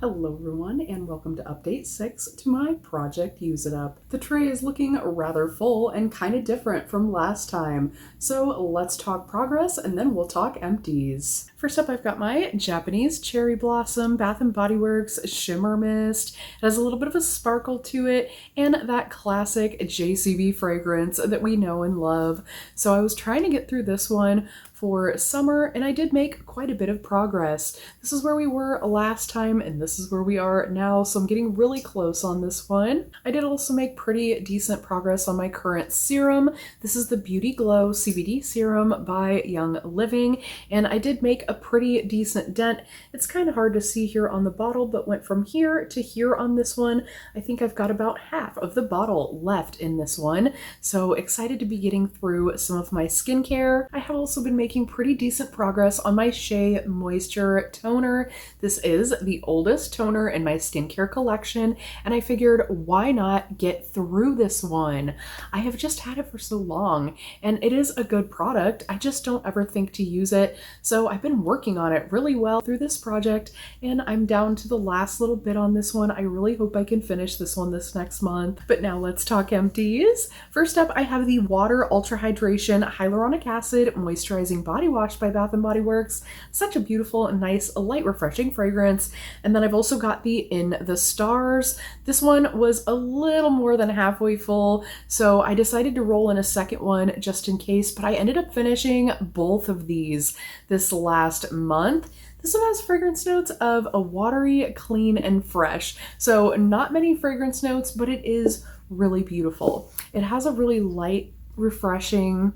Hello everyone and welcome to update 6 to my project Use It Up. The tray is looking rather full and kind of different from last time, so let's talk progress and then we'll talk empties. First up, I've got my Japanese Cherry Blossom Bath & Body Works Shimmer Mist. It has a little bit of a sparkle to it and that classic JCB fragrance that we know and love. So I was trying to get through this one for summer and I did make quite a bit of progress. This is where we were last time and this is where we are now, so I'm getting really close on this one. I did also make pretty decent progress on my current serum. This is the Beauty Glow CBD Serum by Young Living, and I did make a pretty decent dent. It's kind of hard to see here on the bottle, but went from here to here on this one. I think I've got about half of the bottle left in this one, so excited to be getting through some of my skincare. I have also been making pretty decent progress on my Shea Moisture Toner. This is the oldest toner in my skincare collection, and I figured why not get through this one. I have just had it for so long and it is a good product. I just don't ever think to use it, so I've been working on it really well through this project and I'm down to the last little bit on this one. I really hope I can finish this one this next month. But now let's talk empties. First up, I have the Water Ultra Hydration Hyaluronic Acid Moisturizing Body Wash by Bath & Body Works. Such a beautiful, nice, light, refreshing fragrance. And then I've also got the In the Stars. This one was a little more than halfway full, so I decided to roll in a second one just in case, but I ended up finishing both of these this last month. This one has fragrance notes of a watery, clean, and fresh. So not many fragrance notes, but it is really beautiful. It has a really light, refreshing,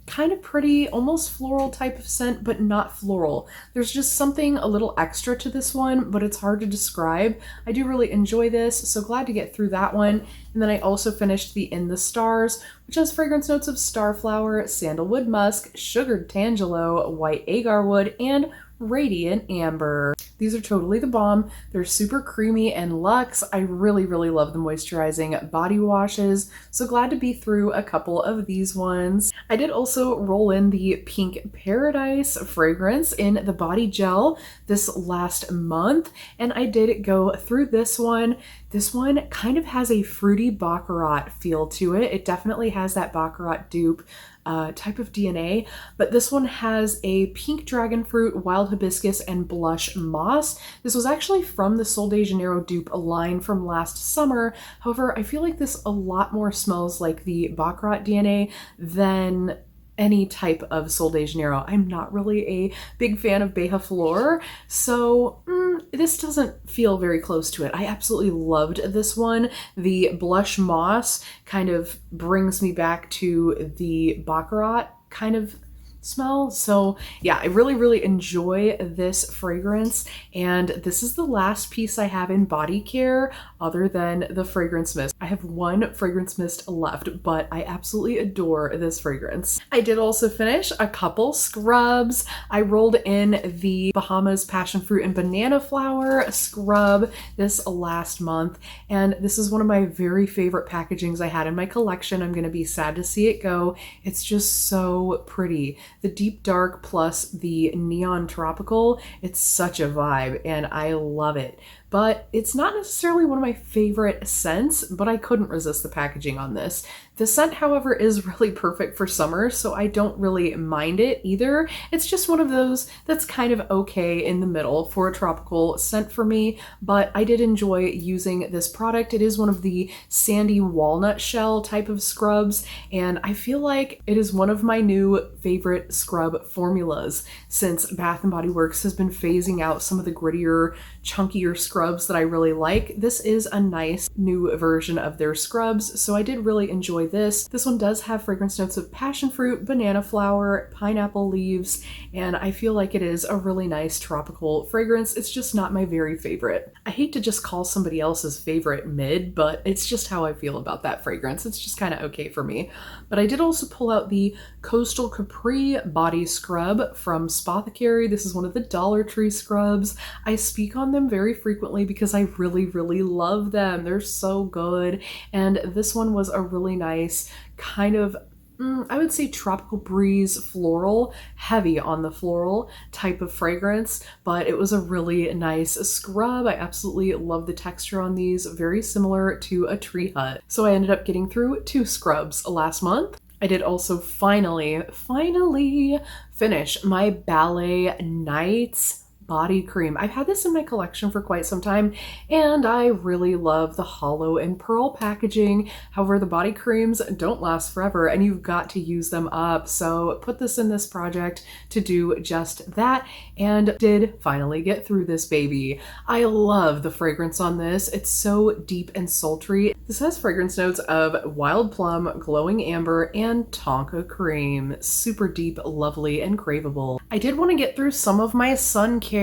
kind of pretty, almost floral type of scent, but not floral. There's just something a little extra to this one, but it's hard to describe. I do really enjoy this, so glad to get through that one. And then I also finished the In the Stars, which has fragrance notes of starflower, sandalwood musk, sugared tangelo, white agar wood, and radiant amber. These are totally the bomb. They're super creamy and luxe. I really love the moisturizing body washes, so glad to be through a couple of these ones. I did also roll in the Pink Paradise fragrance in the body gel this last month, and I did go through this one. This one kind of has a fruity baccarat feel to it. It definitely has that baccarat dupe type of DNA, but this one has a pink dragon fruit, wild hibiscus, and blush moss. This was actually from the Sol de Janeiro dupe line from last summer. However, I feel like this a lot more smells like the baccarat DNA than any type of Sol de Janeiro. I'm not really a big fan of Beija Flor, so this doesn't feel very close to it. I absolutely loved this one. The blush moss kind of brings me back to the baccarat kind of smell. So yeah, I really enjoy this fragrance, and this is the last piece I have in body care other than the fragrance mist. I have one fragrance mist left, but I absolutely adore this fragrance. I did also finish a couple scrubs. I rolled in the Bahamas Passion Fruit and Banana Flower scrub this last month, and this is one of my very favorite packagings I had in my collection. I'm gonna be sad to see it go. It's just so pretty. The deep dark plus the neon tropical, it's such a vibe and I love it. But it's not necessarily one of my favorite scents, but I couldn't resist the packaging on this. The scent, however, is really perfect for summer, so I don't really mind it either. It's just one of those that's kind of okay in the middle for a tropical scent for me, but I did enjoy using this product. It is one of the sandy walnut shell type of scrubs, and I feel like it is one of my new favorite scrub formulas since Bath & Body Works has been phasing out some of the grittier, chunkier scrubs that I really like. This is a nice new version of their scrubs, so I did really enjoy this. This one does have fragrance notes of passion fruit, banana flower, pineapple leaves, and I feel like it is a really nice tropical fragrance. It's just not my very favorite. I hate to just call somebody else's favorite mid, but it's just how I feel about that fragrance. It's just kind of okay for me. But I did also pull out the Coastal Capri Body Scrub from Spothecary. This is one of the Dollar Tree scrubs. I speak on them very frequently because I really love them. They're so good. And this one was a really nice kind of I would say tropical breeze floral, heavy on the floral type of fragrance, but it was a really nice scrub. I absolutely love the texture on these, very similar to a tree hut. So I ended up getting through 2 scrubs last month. I did also finally finish my Ballet Nights body cream. I've had this in my collection for quite some time, and I really love the hollow and pearl packaging. However, the body creams don't last forever and you've got to use them up. So put this in this project to do just that, and did finally get through this baby. I love the fragrance on this. It's so deep and sultry. This has fragrance notes of wild plum, glowing amber, and tonka cream. Super deep, lovely, and craveable. I did want to get through some of my sun care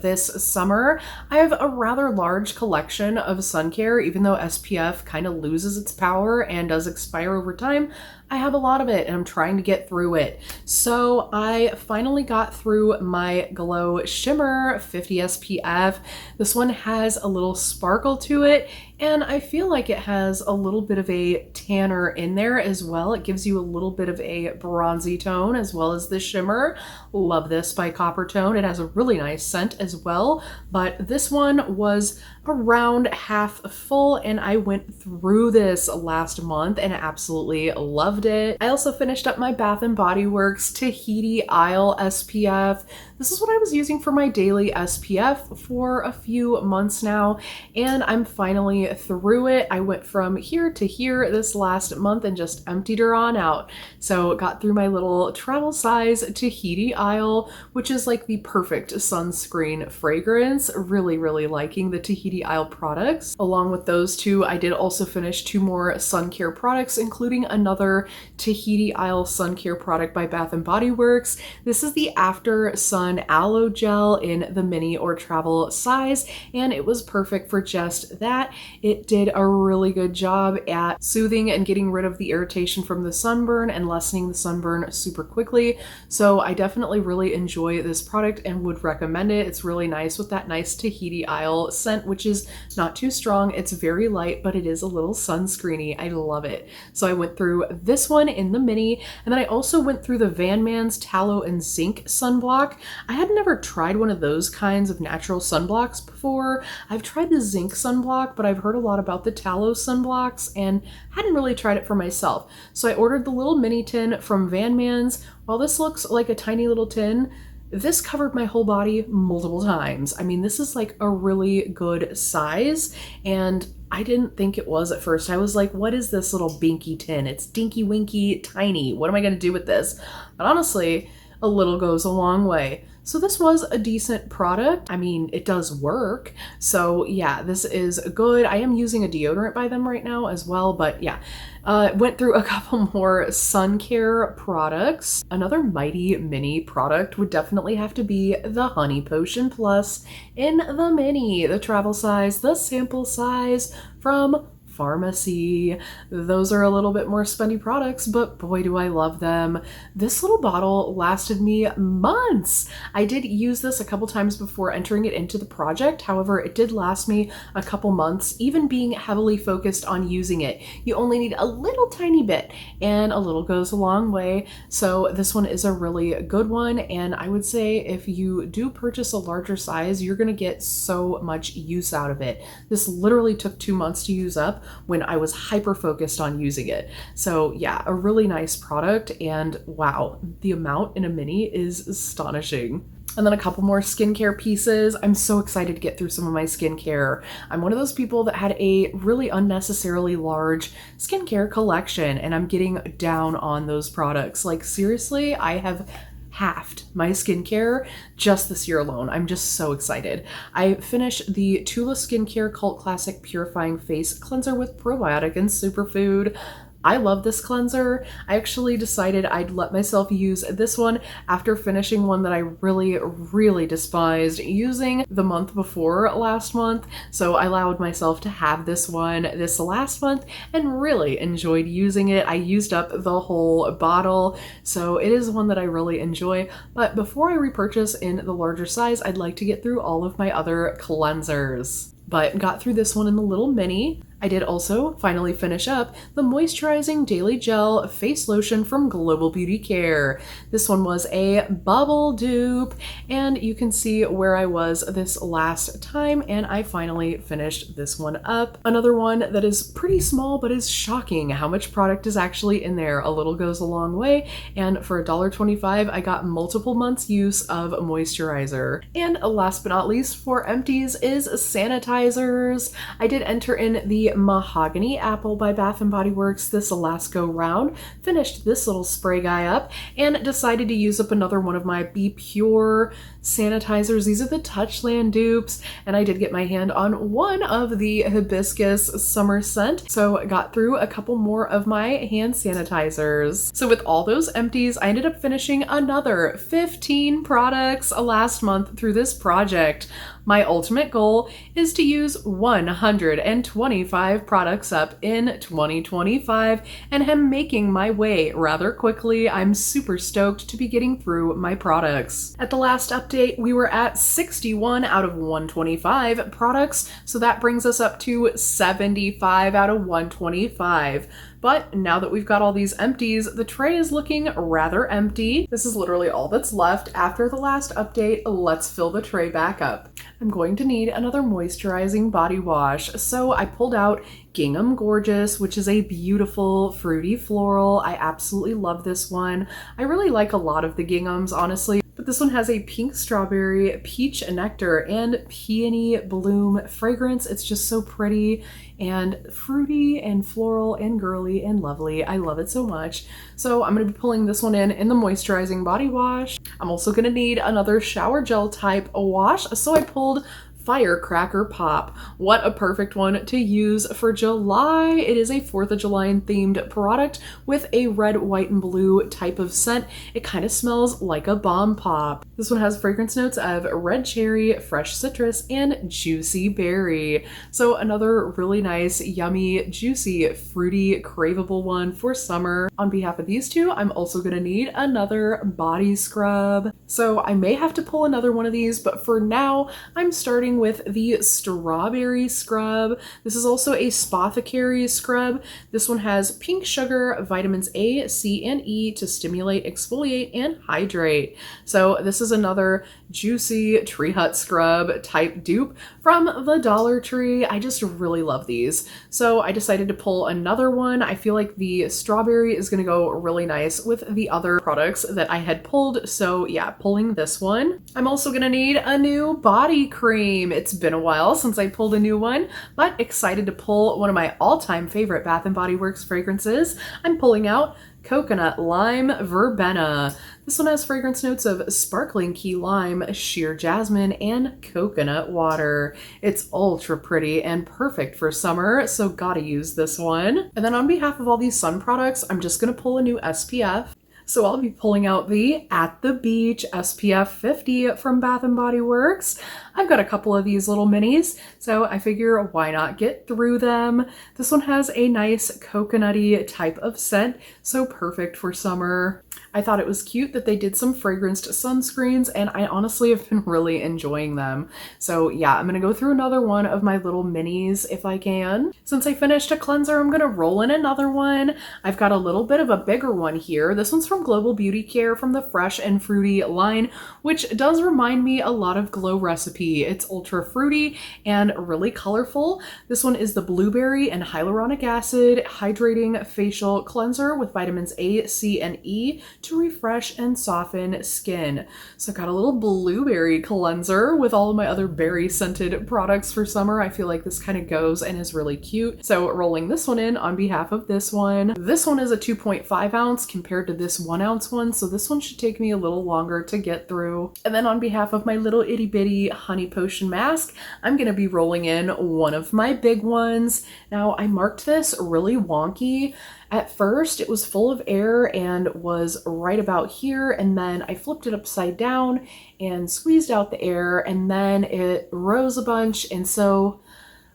this summer. I have a rather large collection of sun care, even though SPF kind of loses its power and does expire over time. I have a lot of it and I'm trying to get through it. So I finally got through my Glow Shimmer 50 SPF. This one has a little sparkle to it, and I feel like it has a little bit of a tanner in there as well. It gives you a little bit of a bronzy tone as well as the shimmer. Love this by Coppertone. It has a really nice scent as well, but this one was around half full and I went through this last month and absolutely loved it. I also finished up my Bath & Body Works Tahiti Isle SPF. This is what I was using for my daily SPF for a few months now, and I'm finally through it. I went from here to here this last month and just emptied her on out. So got through my little travel size Tahiti Isle, which is like the perfect sunscreen fragrance. Really, really liking the Tahiti Isle products. Along with those two, I did also finish 2 more sun care products, including another Tahiti Isle sun care product by Bath & Body Works. This is the After Sun Aloe Gel in the mini or travel size, and it was perfect for just that. It did a really good job at soothing and getting rid of the irritation from the sunburn and lessening the sunburn super quickly. So I definitely really enjoy this product and would recommend it. It's really nice with that nice Tahiti Isle scent, which is not too strong. It's very light, but it is a little sunscreeny. I love it. So I went through this one in the mini, and then I also went through the Van Man's Tallow and Zinc sunblock. I had never tried one of those kinds of natural sunblocks before. I've tried the zinc sunblock, but I've heard a lot about the tallow sunblocks and hadn't really tried it for myself. So I ordered the little mini tin from Van Man's. While this looks like a tiny little tin, this covered my whole body multiple times. I mean, this is like a really good size, and I didn't think it was at first. I was like, what is this little binky tin? It's dinky winky tiny. What am I going to do with this? But honestly, a little goes a long way. So this was a decent product. I mean, it does work. So yeah, this is good. I am using a deodorant by them right now as well, but yeah. Went through a couple more sun care products. Another Mighty Mini product would definitely have to be the Honey Potion Plus in the mini, the travel size, the sample size from Pharmacy. Those are a little bit more spendy products, but boy, do I love them. This little bottle lasted me months. I did use this a couple times before entering it into the project. However, it did last me a couple months, even being heavily focused on using it. You only need a little tiny bit, and a little goes a long way. So this one is a really good one, and I would say if you do purchase a larger size, you're gonna get so much use out of it. This literally took 2 months to use up when I was hyper focused on using it. So yeah, a really nice product, and wow, the amount in a mini is astonishing. And then a couple more skincare pieces. I'm so excited to get through some of my skincare. I'm one of those people that had a really unnecessarily large skincare collection, and I'm getting down on those products. Like seriously, I have halved my skincare just this year alone. I'm just so excited. I finished the Tula Skincare Cult Classic Purifying Face Cleanser with probiotic and superfood. I love this cleanser. I actually decided I'd let myself use this one after finishing one that I really, really despised using the month before last month. So I allowed myself to have this one this last month and really enjoyed using it. I used up the whole bottle, so it is one that I really enjoy. But before I repurchase in the larger size, I'd like to get through all of my other cleansers. But got through this one in the little mini. I did also finally finish up the Moisturizing Daily Gel Face Lotion from Global Beauty Care. This one was a bubble dupe, and you can see where I was this last time, and I finally finished this one up. Another one that is pretty small, but is shocking how much product is actually in there. A little goes a long way, and for $1.25, I got multiple months use of moisturizer. And last but not least for empties is sanitizers. I did enter in the Mahogany Apple by Bath & Body Works this last go round, finished this little spray guy up, and decided to use up another one of my Be Pure sanitizers. These are the Touchland dupes, and I did get my hand on one of the Hibiscus Summer Scent, so I got through a couple more of my hand sanitizers. So with all those empties, I ended up finishing another 15 products last month through this project. My ultimate goal is to use 125 products up in 2025, and am making my way rather quickly. I'm super stoked to be getting through my products. At the last update, we were at 61 out of 125 products, so that brings us up to 75 out of 125. But now that we've got all these empties, the tray is looking rather empty. This is literally all that's left after the last update. Let's fill the tray back up. I'm going to need another moisturizing body wash. So I pulled out Gingham Gorgeous, which is a beautiful fruity floral. I absolutely love this one. I really like a lot of the ginghams, honestly. But this one has a pink strawberry, peach nectar, and peony bloom fragrance. It's just so pretty and fruity and floral and girly and lovely. I love it so much. So I'm going to be pulling this one in the moisturizing body wash. I'm also going to need another shower gel type wash. So I pulled Firecracker Pop. What a perfect one to use for July. It is a 4th of July themed product with a red, white, and blue type of scent. It kind of smells like a bomb pop. This one has fragrance notes of red cherry, fresh citrus, and juicy berry. So another really nice, yummy, juicy, fruity, craveable one for summer. On behalf of these two, I'm also going to need another body scrub. So I may have to pull another one of these, but for now, I'm starting with the strawberry scrub. This is also a Spothecary scrub. This one has pink sugar, vitamins A, C, and E to stimulate, exfoliate, and hydrate. So this is another juicy Tree Hut scrub type dupe from the Dollar Tree. I just really love these. So I decided to pull another one. I feel like the strawberry is going to go really nice with the other products that I had pulled. So yeah, pulling this one. I'm also going to need a new body cream. It's been a while since I pulled a new one, but excited to pull one of my all-time favorite Bath & Body Works fragrances. I'm pulling out Coconut Lime Verbena. This one has fragrance notes of sparkling key lime, sheer jasmine, and coconut water. It's ultra pretty and perfect for summer, so gotta use this one. And then on behalf of all these sun products, I'm just gonna pull a new SPF. So I'll be pulling out the At the Beach SPF 50 from Bath & Body Works. I've got a couple of these little minis, so I figure why not get through them. This one has a nice coconutty type of scent, so perfect for summer. I thought it was cute that they did some fragranced sunscreens, and I honestly have been really enjoying them. So yeah, I'm gonna go through another one of my little minis if I can. Since I finished a cleanser, I'm gonna roll in another one. I've got a little bit of a bigger one here. This one's from Global Beauty Care from the Fresh and Fruity line, which does remind me a lot of Glow Recipe. It's ultra fruity and really colorful. This one is the Blueberry and Hyaluronic Acid Hydrating Facial Cleanser with vitamins A, C, and E to refresh and soften skin. So I got a little blueberry cleanser with all of my other berry scented products for summer. I feel like this kind of goes and is really cute. So rolling this one in on behalf of this one. This one is a 2.5 ounce compared to this 1 ounce one. So this one should take me a little longer to get through. And then on behalf of my little itty bitty honey potion mask, I'm going to be rolling in one of my big ones. Now I marked this really wonky. At first it was full of air and was right about here, and then I flipped it upside down and squeezed out the air, and then it rose a bunch, and so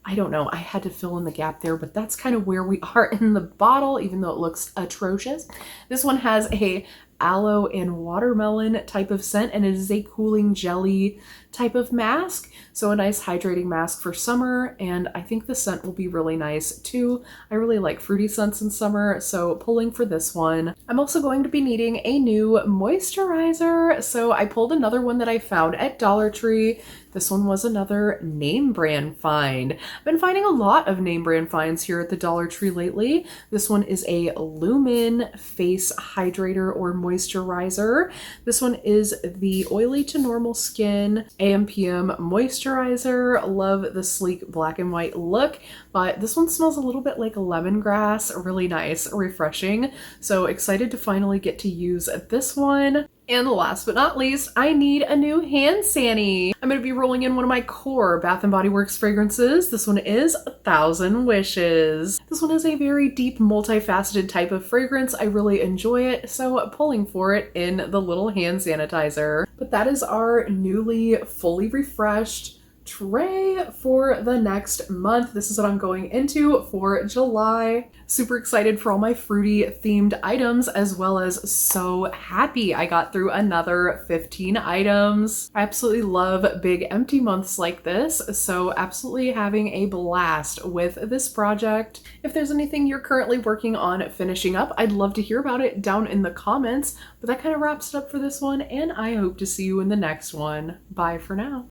I don't know, I had to fill in the gap there, but that's kind of where we are in the bottle, even though it looks atrocious. This one has a aloe and watermelon type of scent, and it is a cooling jelly type of mask. So a nice hydrating mask for summer, and I think the scent will be really nice too. I really like fruity scents in summer, so pulling for this one. I'm also going to be needing a new moisturizer, so I pulled another one that I found at Dollar Tree. This one was another name brand find. I've been finding a lot of name brand finds here at the Dollar Tree lately. This one is a Lumen Face Hydrator or Moisturizer. This one is the Oily to Normal Skin AM/PM Moisturizer. Love the sleek black and white look, but this one smells a little bit like lemongrass. Really nice, refreshing. So excited to finally get to use this one. And last but not least, I need a new hand sani. I'm going to be rolling in one of my core Bath & Body Works fragrances. This one is 1,000 Wishes. This one is a very deep, multifaceted type of fragrance. I really enjoy it, so pulling for it in the little hand sanitizer. But that is our newly fully refreshed tray for the next month. This is what I'm going into for July. Super excited for all my fruity themed items, as well as so happy I got through another 15 items. I absolutely love big empty months like this, so absolutely having a blast with this project. If there's anything you're currently working on finishing up, I'd love to hear about it down in the comments. But that kind of wraps it up for this one, and I hope to see you in the next one. Bye for now.